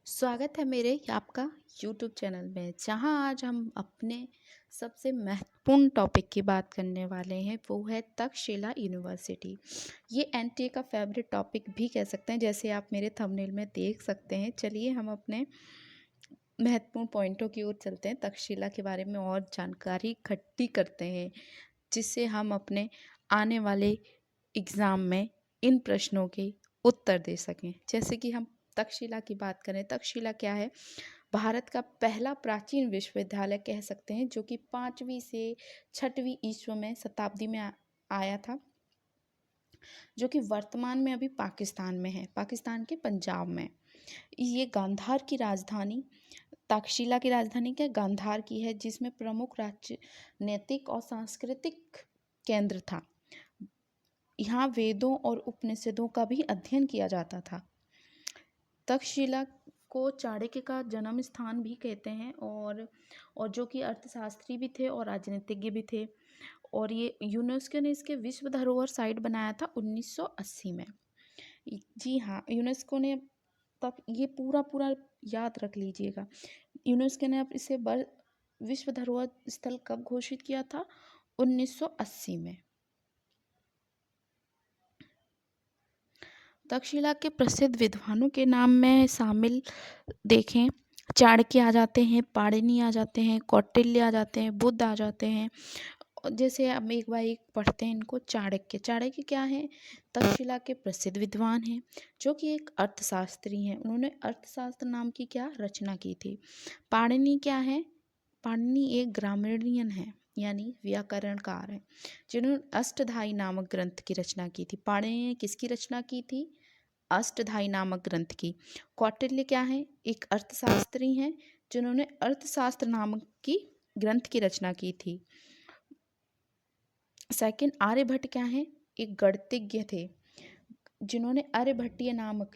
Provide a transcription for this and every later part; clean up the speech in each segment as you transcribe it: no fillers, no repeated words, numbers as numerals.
स्वागत है मेरे आपका यूट्यूब चैनल में जहां आज हम अपने सबसे महत्वपूर्ण टॉपिक की बात करने वाले हैं। वो है तक्षशिला यूनिवर्सिटी। ये एनटीए का फेवरेट टॉपिक भी कह सकते हैं, जैसे आप मेरे थंबनेल में देख सकते हैं। चलिए हम अपने महत्वपूर्ण पॉइंटों की ओर चलते हैं, तक्षशिला के बारे में और जानकारी इकट्ठी करते हैं, जिससे हम अपने आने वाले एग्ज़ाम में इन प्रश्नों के उत्तर दे सकें। जैसे कि हम तक्षशिला की बात करें, तक्षशिला क्या है? भारत का पहला प्राचीन विश्वविद्यालय कह सकते हैं, जो कि 5वीं से 6वीं ईस्वी में शताब्दी में आया था, जो कि वर्तमान में अभी पाकिस्तान में है, पाकिस्तान के पंजाब में। ये गांधार की राजधानी, तक्षशिला की राजधानी क्या गांधार की है, जिसमें प्रमुख राजनीतिक और सांस्कृतिक केंद्र था। यहाँ वेदों और उपनिषदों का भी अध्ययन किया जाता था। तक्षशिला को चाणक्य का जन्म स्थान भी कहते हैं, और जो कि अर्थशास्त्री भी थे और राजनीतिज्ञ भी थे। और ये यूनेस्को ने इसके विश्व धरोहर साइट बनाया था 1980 में। जी हाँ, यूनेस्को ने तब ये पूरा पूरा याद रख लीजिएगा। यूनेस्को ने अब इसे विश्व धरोहर स्थल कब घोषित किया था? 1980 में। तक्षशिला के प्रसिद्ध विद्वानों के नाम में शामिल देखें, चाणक्य आ जाते हैं, पाणिनि आ जाते हैं, कौटिल्य आ जाते हैं, बुद्ध आ जाते हैं। जैसे हम एक बार एक पढ़ते हैं इनको। चाणक्य, चाणक्य क्या है? तक्षशिला के प्रसिद्ध विद्वान हैं, जो कि एक अर्थशास्त्री हैं। उन्होंने अर्थशास्त्र नाम की क्या रचना की थी। पाणिनि क्या है? पाणिनि एक ग्रामरियन है, यानी व्याकरणकार है, जिन्होंने अष्टधाई नामक ग्रंथ की रचना की थी। पाणिनि ने किसकी रचना की थी? अष्टधाई नामक ग्रंथ की। कौटिल्य क्या है? एक अर्थशास्त्री हैं, जिन्होंने अर्थशास्त्र नामक की ग्रंथ की रचना की थी। सेकंड, आर्यभट्ट क्या है? एक गणितज्ञ थे, जिन्होंने आर्यभट्टीय नामक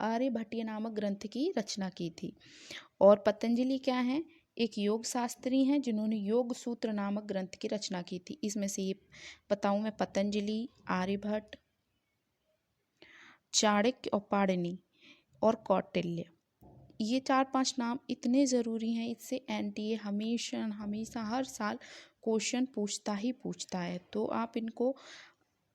आर्यभट्टीय नामक ग्रंथ की रचना की थी। और पतंजलि क्या है? एक योग शास्त्री हैं, जिन्होंने योग सूत्र नामक ग्रंथ की रचना की थी। इसमें से ये बताऊं मैं, पतंजलि, आर्यभट्ट, चाणक्य और पाणिनि और कौटिल्य, ये 4-5 नाम इतने ज़रूरी हैं। इससे एनटीए हमेशा हमेशा हर साल क्वेश्चन पूछता ही पूछता है, तो आप इनको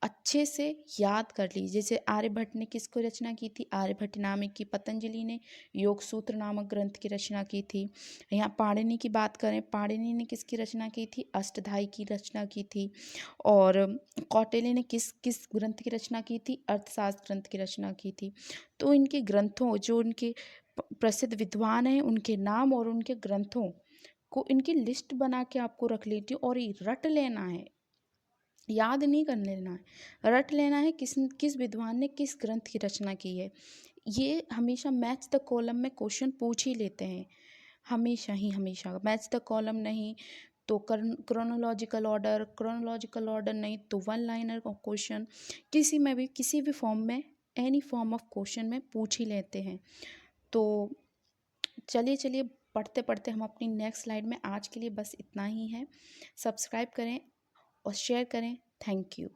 अच्छे से याद कर लीजिए। जैसे आर्यभट्ट ने किसको रचना की थी? आर्यभट्ट नामक की। पतंजलि ने योग सूत्र नामक ग्रंथ की रचना की थी। यहाँ पाणिनि की बात करें, पाणिनि ने किसकी रचना की थी? अष्टधाई की रचना की थी। और कौटिल्य ने किस किस ग्रंथ की रचना की थी? अर्थशास्त्र ग्रंथ की रचना की थी। तो इनके ग्रंथों, जो उनके प्रसिद्ध विद्वान हैं, उनके नाम और उनके ग्रंथों को इनकी लिस्ट बना के आपको रख लेती हूँ, और ये रट लेना है, याद नहीं कर लेना है, रट लेना है किस किस विद्वान ने किस ग्रंथ की रचना की है। ये हमेशा मैच द कॉलम में क्वेश्चन पूछ ही लेते हैं, हमेशा मैच द कॉलम नहीं तो क्रोनोलॉजिकल ऑर्डर नहीं तो वन लाइनर क्वेश्चन, किसी भी फॉर्म में, एनी फॉर्म ऑफ क्वेश्चन में पूछ ही लेते हैं। तो चलिए पढ़ते पढ़ते हम अपनी नेक्स्ट स्लाइड में। आज के लिए बस इतना ही है। सब्सक्राइब करें और शेयर करें। Thank you.